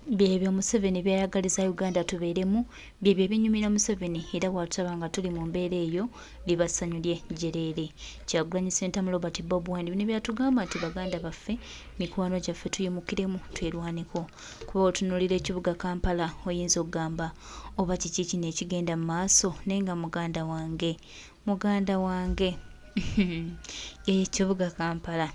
Byebyo Museveni byayagaliza Uganda tubeeremu, byebyo binyumira Museveni era bw'atulaba nga tuli mu mbeera eyo bibasanyulye jereere. Kyagulanyi Ssentamu Robert Bob Wine bino byatugamba nti baganda baffe mikwano gyaffe tuyimukiremu twerwaneko. Kuba otunuulira ekibuga Kampala oyinza okugamba oba kiki kino ekigenda mu maaso naye nga muganda wange ye ekibuga Kampala.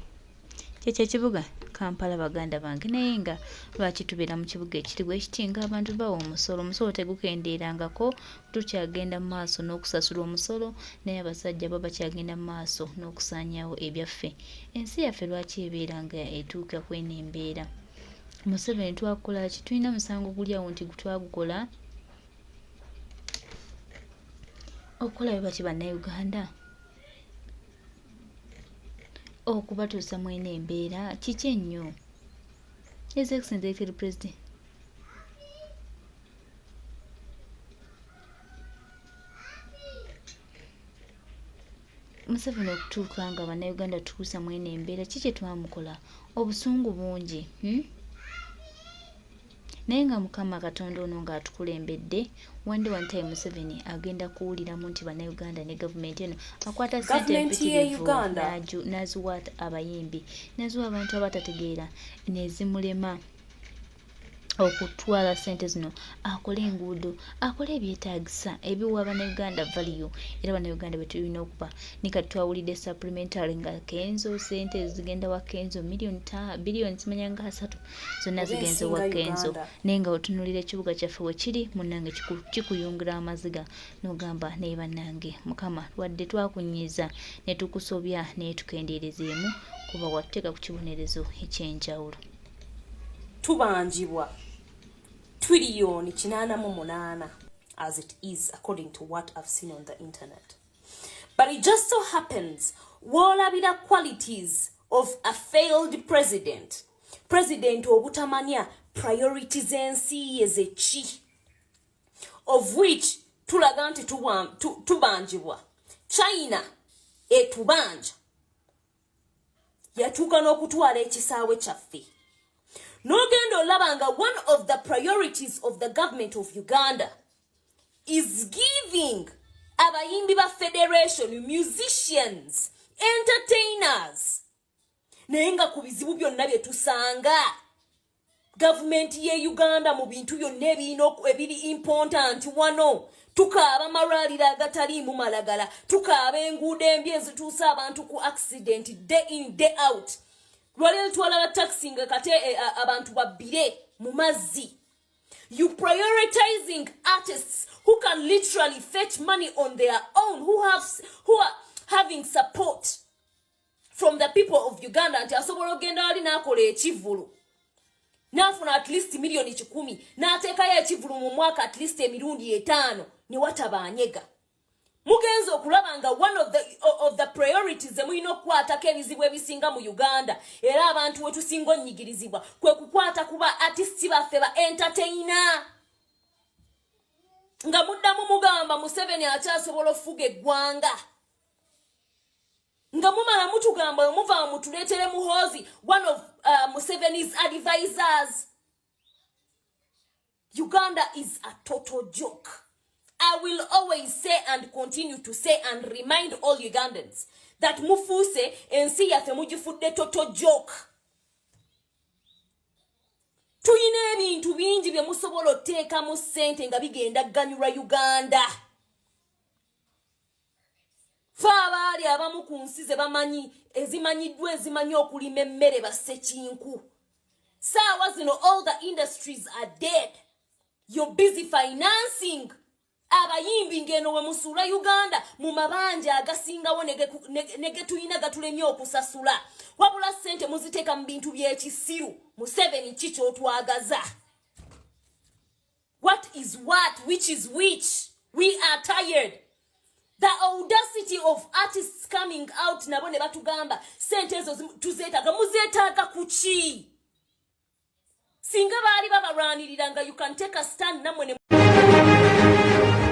Kyekyo ekibuga Kampala baganda bange naye nga lwaki tubeera mu kibuga ekiriwo ekitinga abantu bawa omusolo tegukendeerangako, tukyagenda mu maaso n'okusasula omusolo naye abasajja bo bakyagenda mu maaso n'okusaanyaawo ebyaffe. Ensi yaffe lwaki ebeera nga etuuka kweno embeera? Museveni twakukola ki? Tulina musango guli awo nti twagukola okukola bye bati bannayuganda okubatuusa mwene embeera kiki ennyo? His Excellency the President Museveni okutuuka nga bannayuganda tukuusa mwene embeera kiki twamukola? Obusungu bungi naye nga Mukama Katonda ono ng'atukulembedde one time Museveni agenda kuwuliramu nti bannayuganda ne gavumenti eno akwata ssente empitirivu n'aziwa abayimbi n'aziwa abantu abatategeera nezimulema okutwala ssente zino akole enguudo akole ebyetaagisa ebiwa bannayuganda value era bannayuganda bwe tulina okuba ni kati twawulidde supplementary nga Kenzo ssente zigenda wa Kenzo biliyoni simanya nga 3 zonna zigenze wa Kenzo naye nga otunulira ekibuga kyaffe we kiri munnange kikuyungira amaziga n'ogamba naye bannange Mukama lwadde twakunyiiza ne tukusobya naye tukendeerezeemu kuba watuteeka ku kibonerezo ekyenjawulo. Tubanjibwa trillion 88 as it is according to what I've seen on the internet. But it just so happens wolabira qualities of a failed president obutamanya priorities ensi ezechi of which tulaga nti tubanjibwa China etubanja yatuuka n'okutwala ekisaawe kyaffe. Nogendo labanga one of the priorities of the government of Uganda is giving abayimbi ba federation, musicians, entertainers. Nenga kubizibu byonna bye tusanga government ye Uganda mu bintu byonna ebiri important wano tukaaba amalwaliro agataliimu malagala, tukaaba enguudo embi ezituusa abantu ku accident day in day out. Lwalero twala taxing kate abantu babbire mu mazzi. You prioritizing artists who can literally fetch money on their own, who are having support from the people of Uganda nti asobola ogenda wali nakola ekivulu nafuna at least milioni 10 n'ateekayo ekivulu mu mwaka at least emirundi 5 ne watabanyega. Mugenzo okulabanga one of the priorities emulina okukwatako ebizibu ebisinga mu Uganda era abantu wetusinga onnyigirizibwa kwe kukwata kuba artists baffe ba entertainer. Nga muddamu mugamba Museveni akyasobola okufuga eggwanga. Nga mumala mutugamba muva mutuleetere muhoozi one of Museveni's advisors. Uganda is a total joke. I will always say and continue to say and remind all Ugandans that mufuse ensi yaffe mugifudde total joke. Tuyina ebintu bingi bye musobola oteeka mu ssente nga bigenda ganyulwa Uganda. Faabaali abamu ku nsi ze bamanyi ezimanyiddwa ezimanyi okulima emmere bassekinku. Saawa zino all the industries are dead. You're busy financing abayimbi ngeno we musula Uganda mu mabanja agasingawo nege tuyina gatulemye okusasula. Wabula ssente muziteeka mu bintu by'ekisiru. Museveni kiki otwagaza? What is what? Which is which? We are tired. The audacity of artists coming out nabo ne batugamba ssente ezo tuzeetaaga muzeetaaga kuki? Singa baali babalwanirira nga you can take a stand namwe ne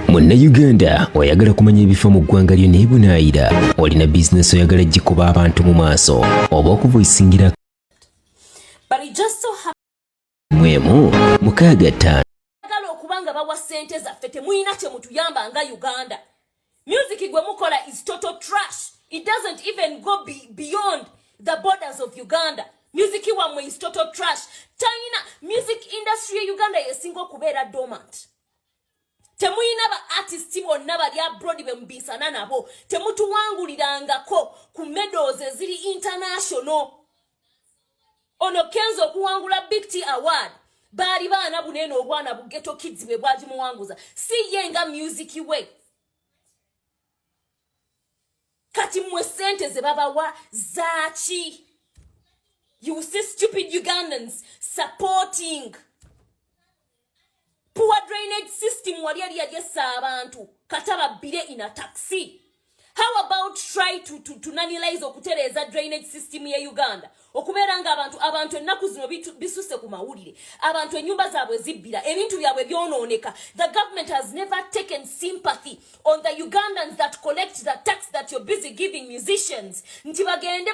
Munnayuganda oyagala kumanya ebifa mu ggwanga lyo n'ebunaayira olina bizinesi oyagala gikuba abantu mu maaso oba okuvoisingira But it just so happens mwemu mukaaga ttaano. Agala okubanga bawa ssente zaffe temuyina kye mutuyamba nga Uganda. Music gwe mukola is total trash. It doesn't even go beyond the borders of Uganda. Music wamwe is total trash. China music industry ya Uganda yesingo kubeera dormant. Temuyina ba artists bonna bali abroad bembisana nabo. Temutuwangulirangako ku medals eziri international. Ono Kenzo okuwangula Big T Award. Bali baana bunene obwana bu ghetto kids be bwaji muwanguza. Si yenga music we. Kati mwe sente ze babawa zachi. You see stupid Ugandans supporting poor drainage system wali yesa abantu kataba bire in a taxi. How about try to nanilize okutereza drainage system ya Uganda? Okuberanga abantu ennaku zino bisuse ku mawulire. Abantu enyumba zaabwe zibbira, ebintu byabwe byonooneka. The government has never taken sympathy on the Ugandans that collect the tax that you're busy giving musicians. Nti bagende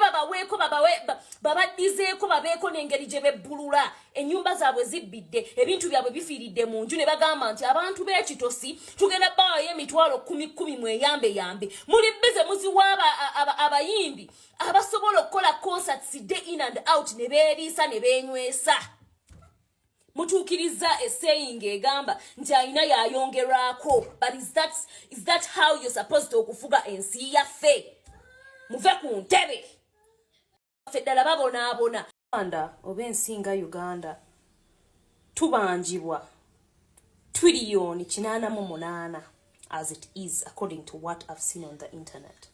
babadizeeko babeeko n'engeri gye bebbulula. Enyumba zaabwe zibbidde, ebintu byabwe bifiiridde mu nju ne bagamba nti abantu b'ekitosi tugenda bawayo emitwalo 10 mweyambe. Muli bize muziwa abayimbi abasobola okukola concerts day in and out ne beeriisa ne beenywesa. Mutuukiriza saying egamba nti ayina yayongerwako. But is that how you're supposed to okufuga ensi yaffe? Muve ku ntebe. Feddala babonaabona. Uganda oba ensi nga Uganda tubanjibwa trillion 88 as it is according to what I've seen on the internet.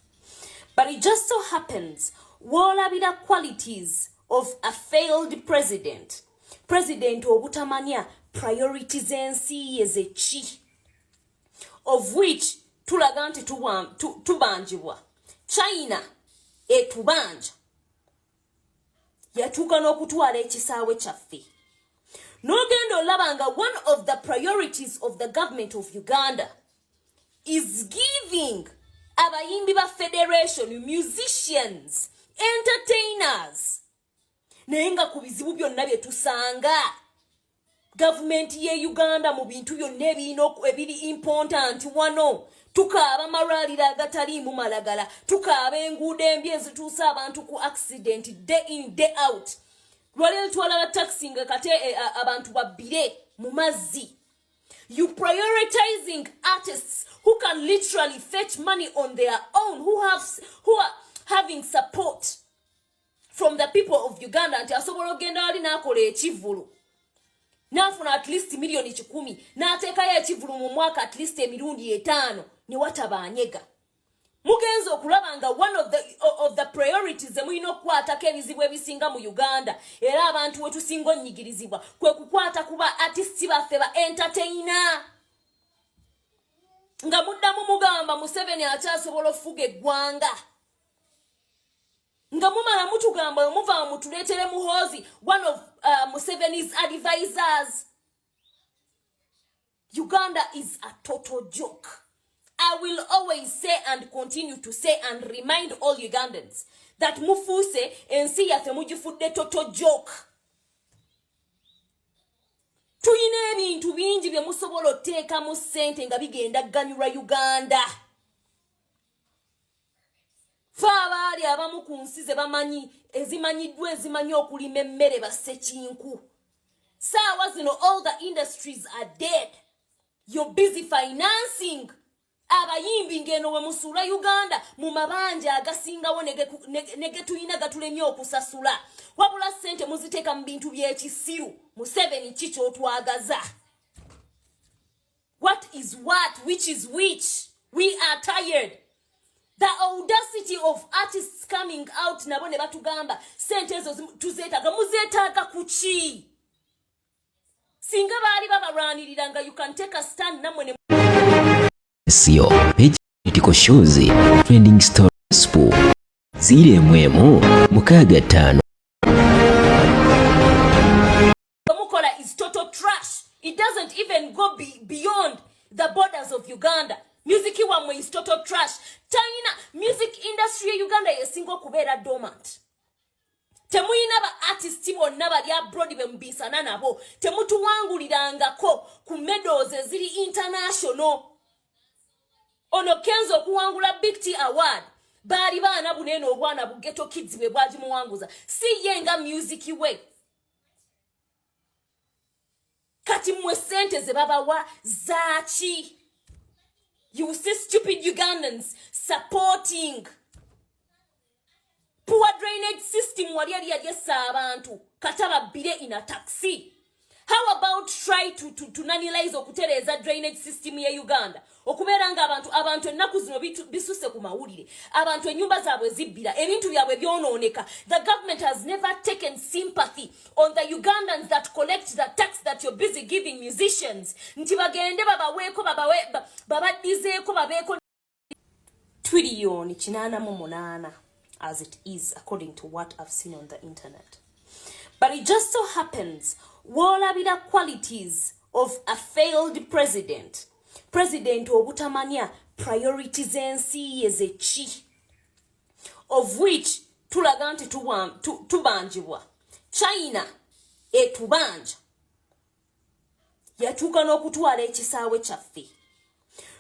But it just so happens wolabira qualities of a failed president obutamanya priorities ensi ezechi, of which tulaga nti tubanjibwa. China etubanja yatuuka n'okutwala ekisaawe kyaffe. N'ogenda olabanga one of the priorities of the government of Uganda is giving abayimbi ba federation, musicians, entertainers. Naye nga ku bizibu byonna bye tusanga government ye Uganda mu bintu byonna ebiri important wano. Tukaaba amalwaliro agataliimu malagala, tukaaba enguudo embi ezituusa abantu ku accident day in day out. Lwaliro twala taxi nga kate abantu babbire mu mazzi. You prioritizing artists who can literally fetch money on their own, who are having support from the people of Uganda. Nti asobola ogenda wali n'akola ekivulu n'afuna at least milioni 10 n'ateekayo ekivulu mu mwaka at least emirundi 5 ne watabanyega. Mugenzo okulabanga one of the priorities emuyina okukwatako ebizibu ebisinga mu Uganda era abantu we tusinga onnyigirizibwa kwe kukwata kuba artists baffe ba entertainer. Nga muddamu mugamba Museveni akyasobola okufuga eggwanga. Nga mumala mutugamba muva mutuleetere muhoozi one of Museveni's advisors. Uganda is a total joke. I will always say and continue to say and remind all Ugandans that mufuse ensi yaffe mugifudde total joke. Tuyina ebintu bingi bye musobola oteekamu ssente nga bigenda ganyulwa Uganda. Faabaali abamu ku nsi ze bamanyi ezimanyiddwa ezimanyi okulima emmere bassekinku. Saawa zino all the industries are dead. You're busy financing abayimbi ngeno we musula Uganda mu mabanja agasingawo nege tuyina gatulemye okusasula. Wabula ssente muziteeka mu bintu by'ekisiru. Museveni kicho otwagaza. What is what? Which is which? We are tired. The audacity of artists coming out nabo ne batugamba sente ezo tuzeetaga muzeetaaga kuki? Singa baali babalwanirira nga you can take a stand namwe ne Sio page political shows trending stories spo zile mwemu mukaaga ttaano. Mukola is total trash. It doesn't even go beyond the borders of Uganda. Music wamwe is total trash. China music industry ya Uganda yesingo kubeera dormant. Temuyina ba artists bonna bali abroad be mbisana nabo. Temutuwangulirangako ku medals eziri international. Ono Kenzo kuwangula Big T Award. Bali baana bunene obwana bu Ghetto Kids be bwaji muwanguza. Si yenga music way. Kati mwe sente ze baba wa zachi. You see stupid Ugandans supporting poor drainage system wali yesa abantu kataba bile in a taxi. How about try to analyze okutereza drainage system ya Uganda? Okuberanga abantu ennaku zino bisuse ku mawulire. Abantu enyumba zaabwe zibbira, ebintu byabwe byonooneka. The government has never taken sympathy on the Ugandans that collect the tax that you're busy giving musicians. Nti bagende babadizeeko babeeko trillion 8 as it is according to what I've seen on the internet. But it just so happens wolabira qualities of a failed president obutamanya priorities ensi ezechi, of which tulaga nti tubanjibwa. China etubanja yatuuka n'okutwala ekisaawe kyaffe.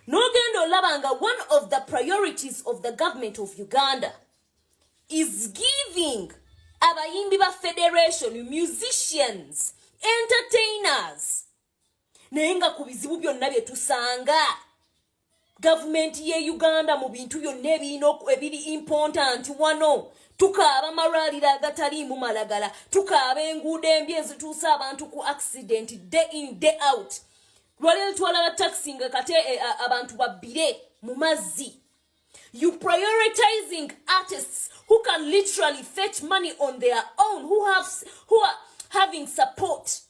N'ogenda olabanga one of the priorities of the government of Uganda is giving abayimbi ba federation, musicians, entertainers. Nenga ku bizibu byonna bye tusanga government ye Uganda mu bintu byonna ebiri important wano. Tukaaba amalwaliro agataliimu malagala, tukaaba enguudo embi ezituusa abantu ku accident day in day out. Lwaliro twalaba taxi nga kate abantu babbire mu mazzi. You prioritizing artists who can literally fetch money on their own, who are having support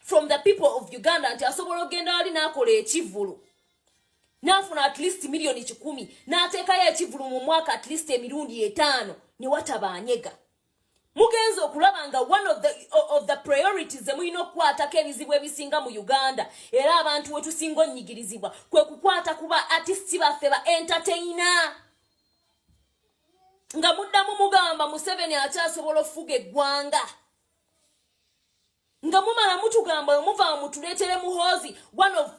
from the people of Uganda. Nti asobola ogenda wali nakola ekivulu nafuna at least milioni 10 nateekayo ekivulu mu mwaka at least emirundi 5 ne watabanyega. Mugenzo okulabanga one of the priorities emuyina okukwatako ebizibu ebisinga mu Uganda era abantu wetusinga onnyigirizibwa kwe kukwata kuba artists baffe ba entertainer. Nga muddamu mugamba Museveni akyasobola okufuga eggwanga. Nga mumala mutugamba muva mutuleetere muhoozi, one of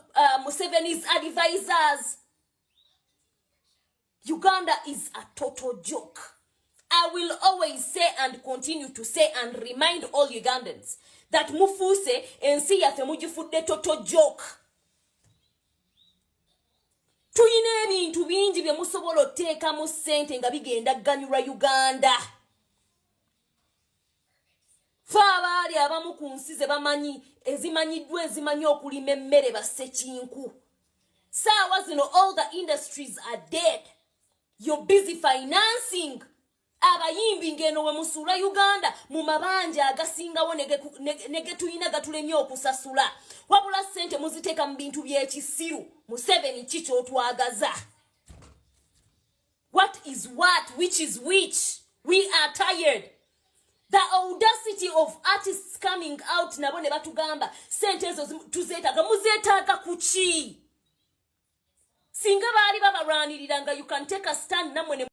Museveni's advisors. Uganda is a total joke. I will always say and continue to say and remind all Ugandans that mufuse ensi yaffe mugifudde total joke. Tuyina ebintu bingi bye musobola oteeka mu ssente nga bigenda ganyulwa Uganda. Faabaali abamu ku nsi ze bamanyi ezimanyiddwa ezimanyi okulima emmere bassekinku. Saawa zino all the industries are dead. You're busy financing abayimbi ngeno we musula Uganda mu mabanja agasingawo nege tuyina gatulemye okusasula. Wabula ssente muziteeka mu bintu by'ekisiru. Museveni kicho otwagaza. What is what? Which is which? We are tired. The audacity of artists coming out nabo ne batugamba sente ezo tuzeetaga muzeetaaga kuki? Singa baali babalwaniriranga you can take a stand namwe ne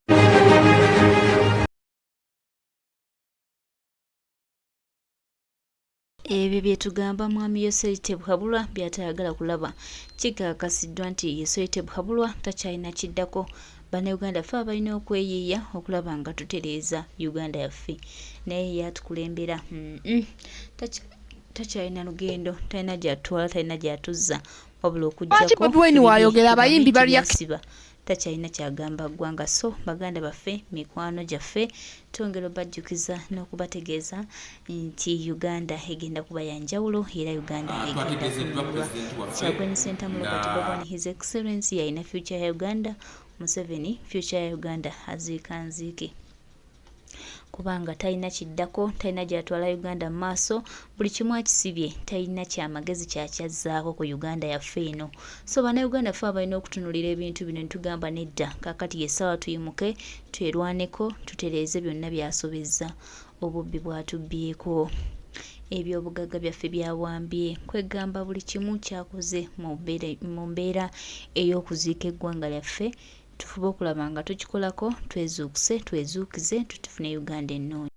ebyo byetugamba mwami Yoserite Buhabulwa byatayagala kulaba kikakasiddwa nti Yoserite Buhabulwa takyalina kiddako. Bannayuganda ffe abalina okweyiiya okulaba nga tutereeza Uganda yaffe naye yatukulembera takyalina lugendo, talina gyatwala, talina gyatuzza wabula okugjako takyalina kyagamba ggwanga. So baganda baffe, mikwano gyaffe, twongera bajjukiza n'okubategeeza nti Uganda egenda kuba ya njawulo era Uganda egenda kunyumibwa. Kyagulanyi Ssentamu Robert Babwani His Excellency yalina future ya Uganda. Museveni future ya Uganda aziika nziike kubanga talina kiddako, talina gyatwala Uganda mu maaso, buli kimu akisibye, talina kyamagezi kyakyazzaako ku Uganda yaffe eno. So bannayuganda ffe abalina okutunulira ebintu bino netugamba nedda, kaakati yessaawa tuyimuke twerwaneko tutereeze byonna byasobezza, obubbi bwatubbyeko, ebyobugagga byaffe byawambye, kwegamba buli kimu kyakoze mu mbeera ey'okuziika eggwanga lyaffe. Tufube okulaba nga tukikolako, twezuukize, tufune Uganda ennungi.